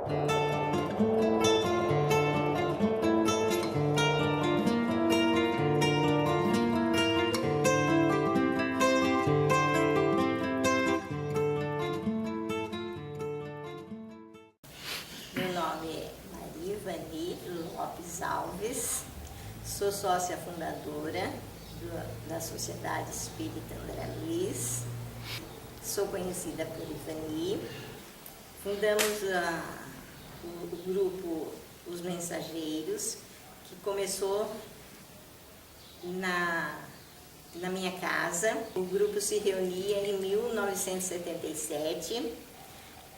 Meu nome é Maria Ivani Lopes Alves, sou sócia fundadora da Sociedade Espírita André Luiz, sou conhecida por Ivani. Fundamos o grupo Os Mensageiros, que começou na minha casa. O grupo se reunia em 1977.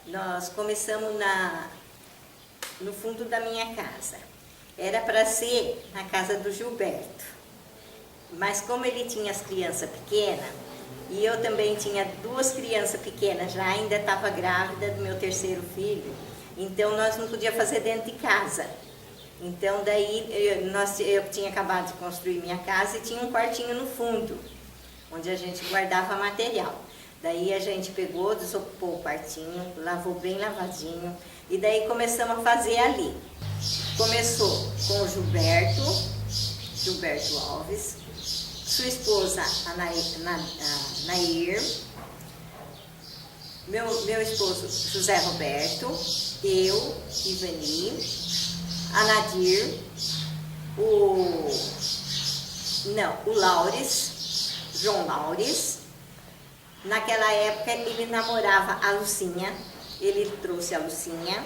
Nós começamos no fundo da minha casa. Era para ser na casa do Gilberto, mas como ele tinha as crianças pequenas, e eu também tinha 2 crianças pequenas, já ainda estava grávida do meu 3º filho, então nós não podíamos fazer dentro de casa. Então daí eu tinha acabado de construir minha casa e tinha um quartinho no fundo, onde a gente guardava material. Daí a gente pegou, desocupou o quartinho, lavou bem lavadinho, e daí começamos a fazer ali. Começou com o Gilberto Alves, sua esposa, a Nair, meu esposo, José Roberto, eu, Ivani, a Nadir, o Laures, João Laures. Naquela época ele namorava a Lucinha, ele trouxe a Lucinha,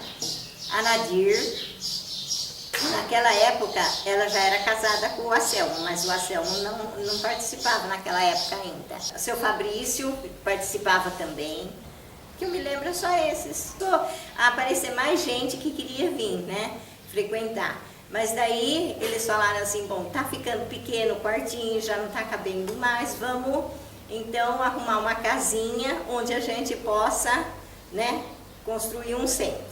a Nadir. Naquela época ela já era casada com o Anselmo, mas o Anselmo não participava naquela época ainda. O seu Fabrício participava também, que eu me lembro só esses. A aparecer mais gente que queria vir, né, frequentar. Mas daí eles falaram assim, bom, tá ficando pequeno o quartinho, já não tá cabendo mais, vamos então arrumar uma casinha onde a gente possa, né, construir um centro.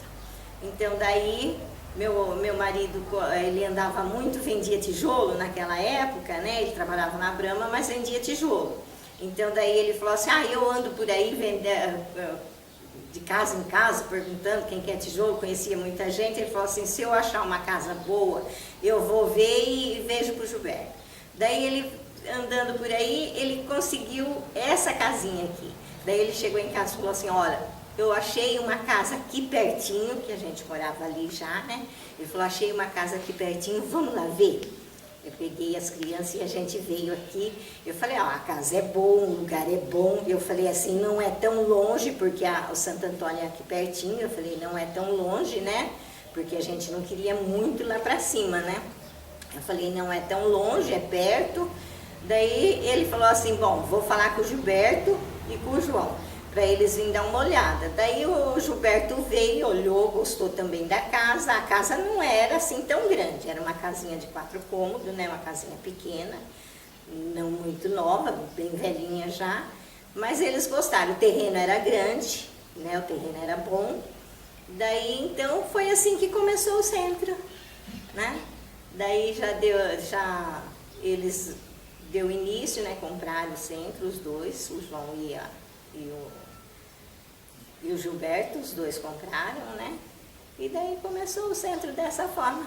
Então daí meu marido, ele andava muito, vendia tijolo naquela época, né? Ele trabalhava na Brahma, mas vendia tijolo. Então daí ele falou assim, eu ando por aí de casa em casa, perguntando quem quer tijolo, conhecia muita gente. Ele falou assim, se eu achar uma casa boa, eu vou ver e vejo pro Gilberto. Daí ele, andando por aí, ele conseguiu essa casinha aqui. Daí ele chegou em casa e falou assim, olha, eu achei uma casa aqui pertinho, que a gente morava ali já, né? Ele falou, achei uma casa aqui pertinho, vamos lá ver? Eu peguei as crianças e a gente veio aqui. Eu falei, a casa é boa, o lugar é bom. Eu falei assim, não é tão longe, porque o Santo Antônio é aqui pertinho. Eu falei, não é tão longe, né? Porque a gente não queria muito lá pra cima, né? Eu falei, não é tão longe, é perto. Daí ele falou assim, bom, vou falar com o Gilberto e com o João, para eles virem dar uma olhada. Daí o Gilberto veio, olhou, gostou também da casa. A casa não era assim tão grande, era uma casinha de 4 cômodos, né? Uma casinha pequena, não muito nova, bem velhinha já, mas eles gostaram. O terreno era grande, né? O terreno era bom. Daí então foi assim que começou o centro, né? Daí eles deu início, né? Compraram o centro, os dois, o João e o Gilberto, os dois compraram, né? E daí começou o centro dessa forma.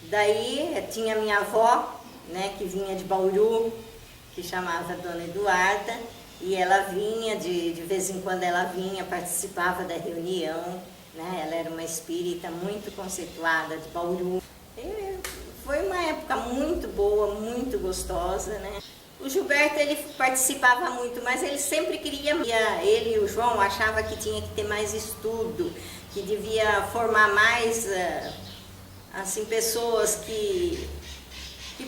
Daí tinha minha avó, né, que vinha de Bauru, que chamava Dona Eduarda, e ela vinha, de vez em quando ela vinha, participava da reunião, né? Ela era uma espírita muito conceituada de Bauru. E foi uma época muito boa, muito gostosa, né? O Gilberto, ele participava muito, mas ele sempre queria, ele e o João achavam que tinha que ter mais estudo, que devia formar mais, assim, pessoas que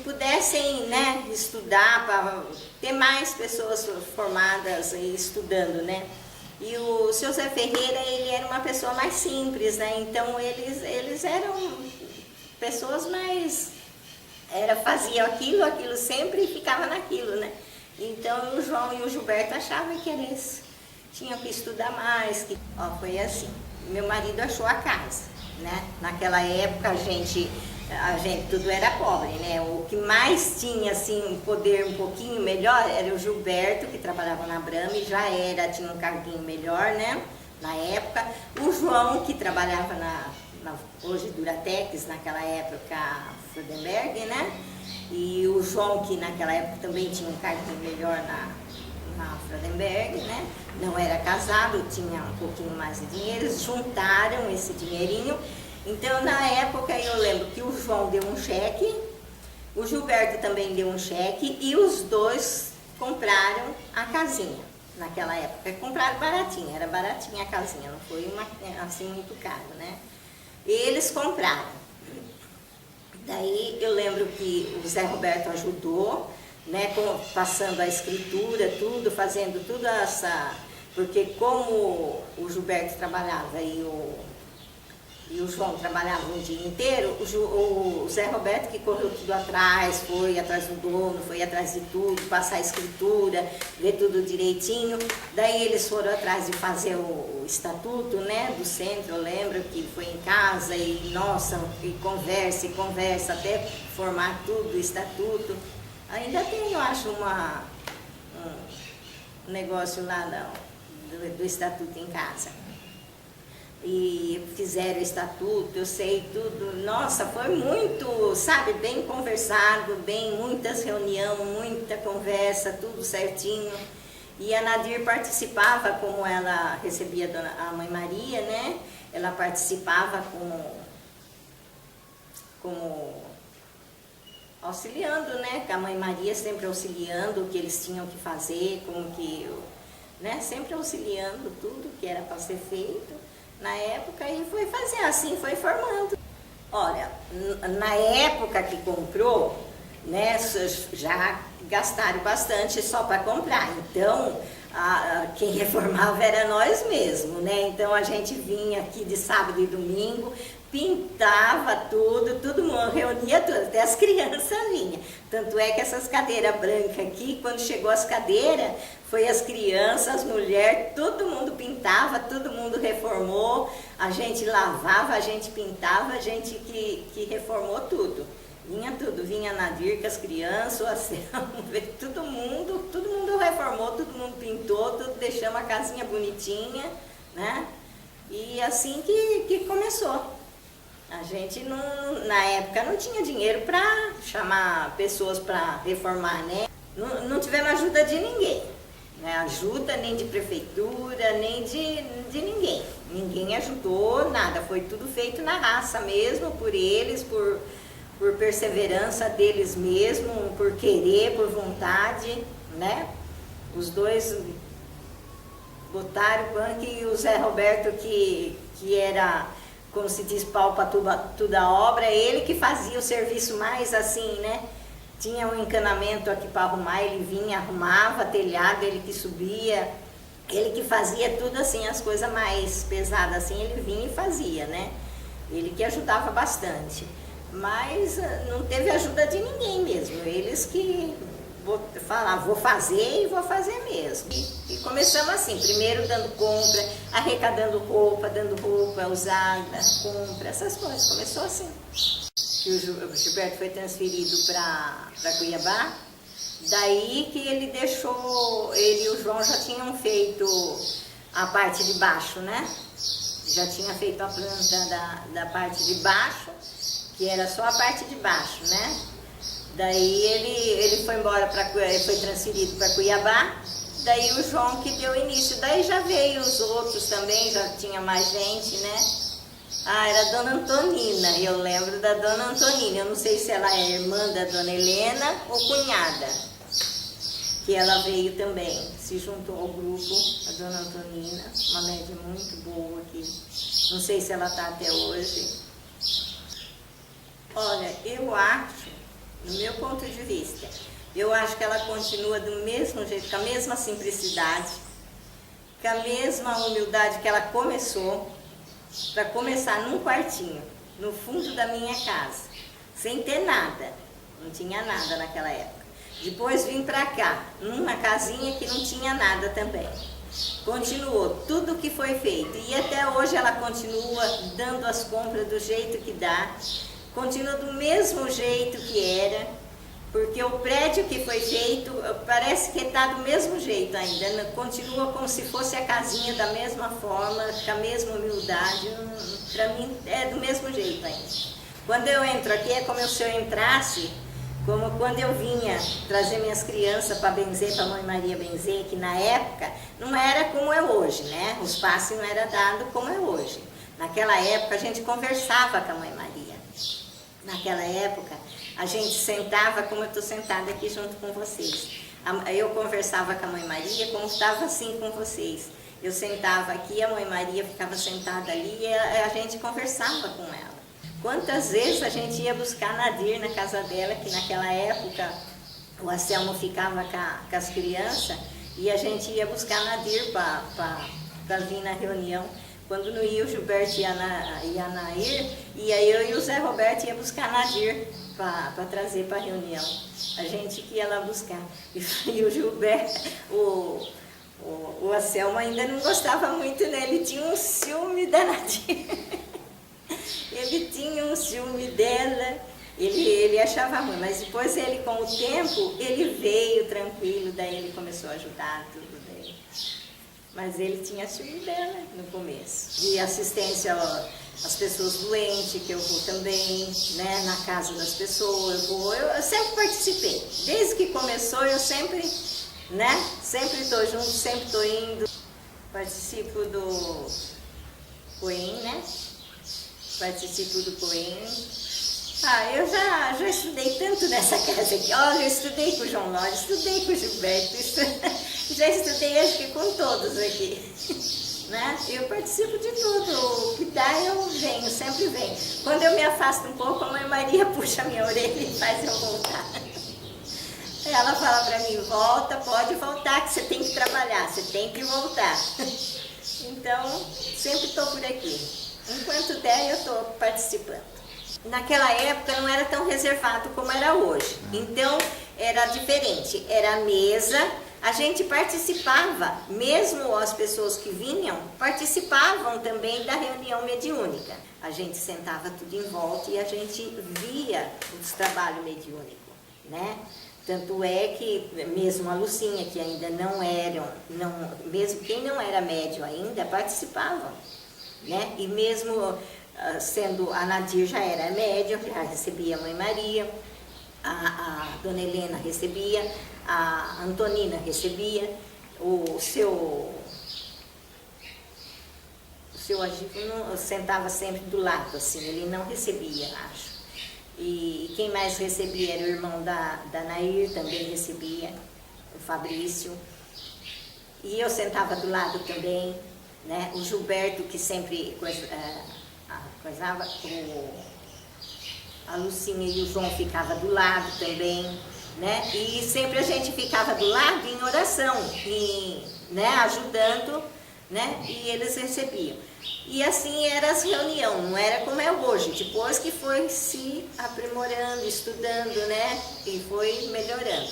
pudessem, né, estudar, para ter mais pessoas formadas e estudando, né? E o seu Zé Ferreira, ele era uma pessoa mais simples, né? Então eles eram pessoas mais... faziam aquilo sempre e ficava naquilo, né? Então o João e o Gilberto achavam que era isso. Tinham que estudar mais. Foi assim. Meu marido achou a casa, né? Naquela época a gente tudo era pobre, né? O que mais tinha, assim, um poder um pouquinho melhor era o Gilberto, que trabalhava na Brahma e tinha um carguinho melhor, né? Na época. O João, que trabalhava hoje Duratex, naquela época Freudenberg, né? E o João, que naquela época também tinha um carguinho melhor na Freudenberg, né? Não era casado, tinha um pouquinho mais de dinheiro, eles juntaram esse dinheirinho. Então, na época, eu lembro que o João deu um cheque, o Gilberto também deu um cheque e os dois compraram a casinha. Naquela época, compraram baratinha, era baratinha a casinha, não foi assim muito caro, né? E eles compraram. Daí eu lembro que o Zé Roberto ajudou, né, passando a escritura, tudo, fazendo tudo essa... Porque como o Gilberto trabalhava e o João trabalhava o dia inteiro, o Zé Roberto que correu tudo atrás, foi atrás do dono, foi atrás de tudo, passar a escritura, ver tudo direitinho. Daí eles foram atrás de fazer o estatuto, né, do centro, eu lembro que foi em casa e, nossa, e conversa, até formar tudo, o estatuto. Ainda tem, eu acho, um negócio lá do estatuto em casa. E fizeram o estatuto, eu sei tudo, nossa, foi muito, sabe, bem conversado, muitas reuniões, muita conversa, tudo certinho. E a Nadir participava, como ela recebia a Mãe Maria, né, ela participava como auxiliando, né, com a Mãe Maria sempre auxiliando o que eles tinham que fazer, como que, né, sempre auxiliando tudo que era para ser feito. Na época, e foi fazer assim, foi formando. Olha, na época que comprou, né, já gastaram bastante só para comprar. Então, quem reformava era nós mesmos, né? Então a gente vinha aqui de sábado e domingo, pintava tudo, todo mundo reunia tudo, até as crianças vinham. Tanto é que essas cadeiras brancas aqui, quando chegou as cadeiras, foi as crianças, as mulheres, todo mundo pintava, todo mundo reformou, a gente lavava, a gente pintava, a gente que reformou tudo. Vinha tudo, vinha a Nadir com as crianças, assim, todo mundo reformou, todo mundo pintou, tudo, deixamos a casinha bonitinha, né? E assim que começou. A gente, na época, não tinha dinheiro para chamar pessoas para reformar, né? Não tivemos ajuda de ninguém, né? Ajuda nem de prefeitura, nem de ninguém. Ninguém ajudou, nada. Foi tudo feito na raça mesmo, por eles, por perseverança deles mesmo, por querer, por vontade, né? Os dois botaram o punk e o Zé Roberto, que era, como se diz, pau para toda a obra, ele que fazia o serviço mais assim, né? Tinha um encanamento aqui para arrumar, ele vinha, arrumava telhado, ele que subia, ele que fazia tudo assim, as coisas mais pesadas assim, ele vinha e fazia, né? Ele que ajudava bastante. Mas não teve ajuda de ninguém mesmo, eles que falavam, vou fazer e vou fazer mesmo. E começamos assim, primeiro dando compra, arrecadando roupa, dando roupa usada, compra, essas coisas, começou assim. E o Gilberto foi transferido para Cuiabá, daí que ele deixou, ele e o João já tinham feito a parte de baixo, né? Já tinha feito a planta da parte de baixo, que era só a parte de baixo, né? Daí ele foi embora, foi transferido para Cuiabá, daí o João que deu início, daí já veio os outros também, já tinha mais gente, né? Era a Dona Antonina, eu lembro da Dona Antonina, eu não sei se ela é irmã da Dona Helena ou cunhada, que ela veio também, se juntou ao grupo, a Dona Antonina, uma média muito boa aqui, não sei se ela está até hoje. Olha, eu acho, no meu ponto de vista, eu acho que ela continua do mesmo jeito, com a mesma simplicidade, com a mesma humildade que ela começou, para começar num quartinho, no fundo da minha casa, sem ter nada, não tinha nada naquela época. Depois vim para cá, numa casinha que não tinha nada também. Continuou tudo que foi feito e até hoje ela continua dando as compras do jeito que dá. Continua do mesmo jeito que era, porque o prédio que foi feito parece que está do mesmo jeito ainda, continua como se fosse a casinha da mesma forma, com a mesma humildade, para mim é do mesmo jeito ainda. Quando eu entro aqui é como se eu entrasse, como quando eu vinha trazer minhas crianças para benzer, para a Mãe Maria benzer, que na época não era como é hoje, né? Os passes não era dado como é hoje. Naquela época a gente conversava com a Mãe Maria. Naquela época a gente sentava como eu estou sentada aqui junto com vocês. Eu conversava com a Mãe Maria como estava assim com vocês. Eu sentava aqui, a Mãe Maria ficava sentada ali e a gente conversava com ela. Quantas vezes a gente ia buscar a Nadir na casa dela, que naquela época o Anselmo ficava com as crianças, e a gente ia buscar a Nadir para vir na reunião. Quando não ia o Gilberto e a Nair, ia eu e o Zé Roberto ia buscar a Nadir para trazer para a reunião. A gente que ia lá buscar. E o Gilberto, o Anselmo ainda não gostava muito, né? Ele tinha um ciúme da Nadir. Ele tinha um ciúme dela, ele achava ruim, mas depois ele, com o tempo, ele veio tranquilo, daí ele começou a ajudar tudo daí. Mas ele tinha ciúme dela no começo. De assistência às pessoas doentes, que eu vou também, né, na casa das pessoas, eu sempre participei. Desde que começou, eu sempre, né, sempre estou junto, sempre estou indo. Participo do COEM, né? Participo do COEM. Eu já estudei tanto nessa casa aqui. Olha, eu estudei com o João Lório, estudei com o Gilberto, já estudei acho que com todos aqui. Né? Eu participo de tudo, o que dá eu venho, sempre venho. Quando eu me afasto um pouco, a Mãe Maria puxa a minha orelha e faz eu voltar. Ela fala para mim, volta, pode voltar, que você tem que trabalhar, você tem que voltar. Então, sempre estou por aqui. Enquanto der, eu estou participando. Naquela época não era tão reservado como era hoje. Então, era diferente. Era a mesa, a gente participava, mesmo as pessoas que vinham, participavam também da reunião mediúnica. A gente sentava tudo em volta e a gente via os trabalhos mediúnicos, né? Tanto é que mesmo a Lucinha, que ainda não eram, mesmo quem não era médium ainda, participavam. Né? E mesmo sendo a Nadir já era médium, já recebia a Mãe Maria, a Dona Helena recebia, a Antonina recebia, o seu Agílio sentava sempre do lado, assim, ele não recebia, acho. E quem mais recebia era o irmão da Nair, também recebia, o Fabrício. E eu sentava do lado também. Né? O Gilberto, que sempre coisava, a Lucinha e o João ficavam do lado também, né? E sempre a gente ficava do lado em oração, né? Ajudando, né? E eles recebiam. E assim era as reuniões, não era como é hoje, depois que foi se aprimorando, estudando, né? E foi melhorando.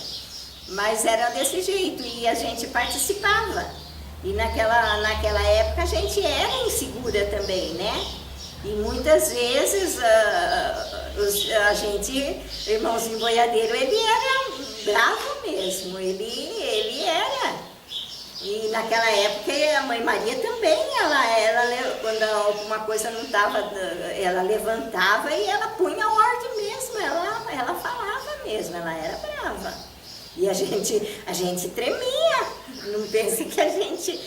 Mas era desse jeito, e a gente participava. E naquela época a gente era insegura também, né? E muitas vezes a gente, irmãozinho boiadeiro, ele era bravo mesmo, ele era. E naquela época a Mãe Maria também, ela quando alguma coisa não estava, ela levantava e ela punha a ordem mesmo, ela falava mesmo, ela era brava. E a gente tremia, não pense que a gente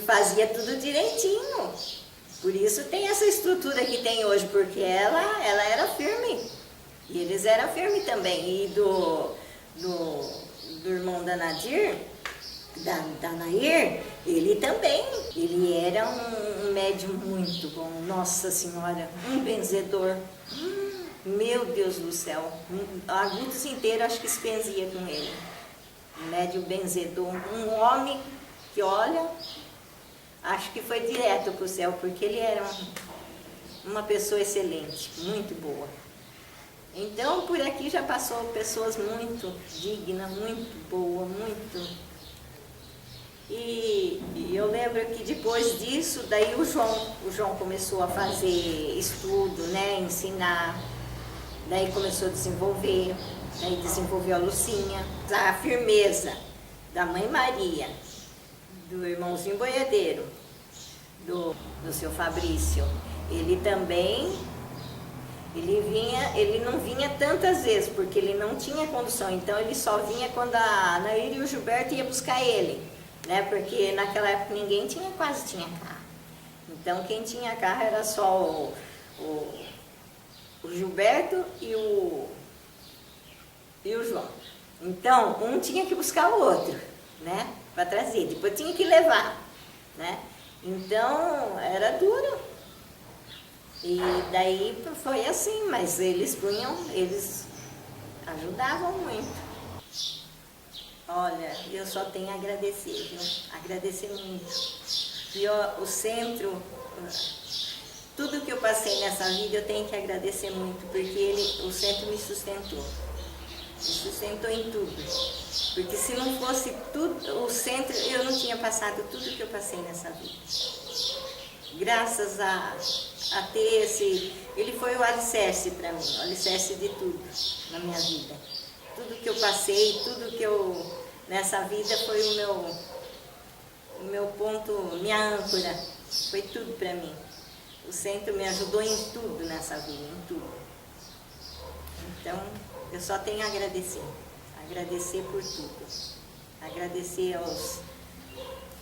fazia tudo direitinho. Por isso tem essa estrutura que tem hoje, porque ela era firme. E eles eram firmes também. E do irmão da Nadir, da Nair, ele também. Ele era um médium muito bom, Nossa Senhora, um benzedor. Meu Deus do céu, Agudos inteiro acho que se benzia com ele. Um médium benzedor, um homem que, olha, acho que foi direto para o céu, porque ele era uma pessoa excelente, muito boa. Então, por aqui já passou pessoas muito dignas, muito boas, muito... E eu lembro que depois disso, daí o João começou a fazer estudo, né, ensinar, daí começou a desenvolver. Aí desenvolveu a Lucinha, a firmeza da Mãe Maria, do irmãozinho boiadeiro, do seu Fabrício. Ele também, ele não vinha tantas vezes, porque ele não tinha condução, então ele só vinha quando a Nair e o Gilberto iam buscar ele, né? Porque naquela época ninguém quase tinha carro. Então quem tinha carro era só o Gilberto e o João. Então um tinha que buscar o outro, né? Para trazer, depois tinha que levar, né? Então era duro. E daí foi assim, mas eles ajudavam muito. Olha, eu só tenho a agradecer, viu? Agradecer muito. E o centro, tudo que eu passei nessa vida eu tenho que agradecer muito, porque o centro me sustentou. Me sustentou em tudo. Porque se não fosse tudo, o centro, eu não tinha passado tudo que eu passei nessa vida. Graças a ter ele foi o alicerce para mim, o alicerce de tudo na minha vida. Tudo que eu passei, tudo que nessa vida foi o meu ponto, minha âncora, foi tudo para mim. O centro me ajudou em tudo nessa vida, em tudo. Então, eu só tenho a agradecer por tudo. Agradecer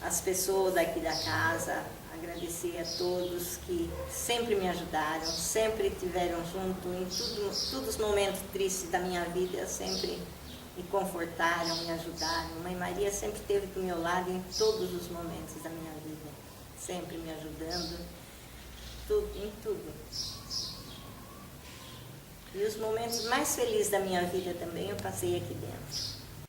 às pessoas daqui da casa, agradecer a todos que sempre me ajudaram, sempre estiveram junto em todos os momentos tristes da minha vida, sempre me confortaram, me ajudaram. Mãe Maria sempre esteve do meu lado em todos os momentos da minha vida, sempre me ajudando, em tudo. E os momentos mais felizes da minha vida também eu passei aqui dentro.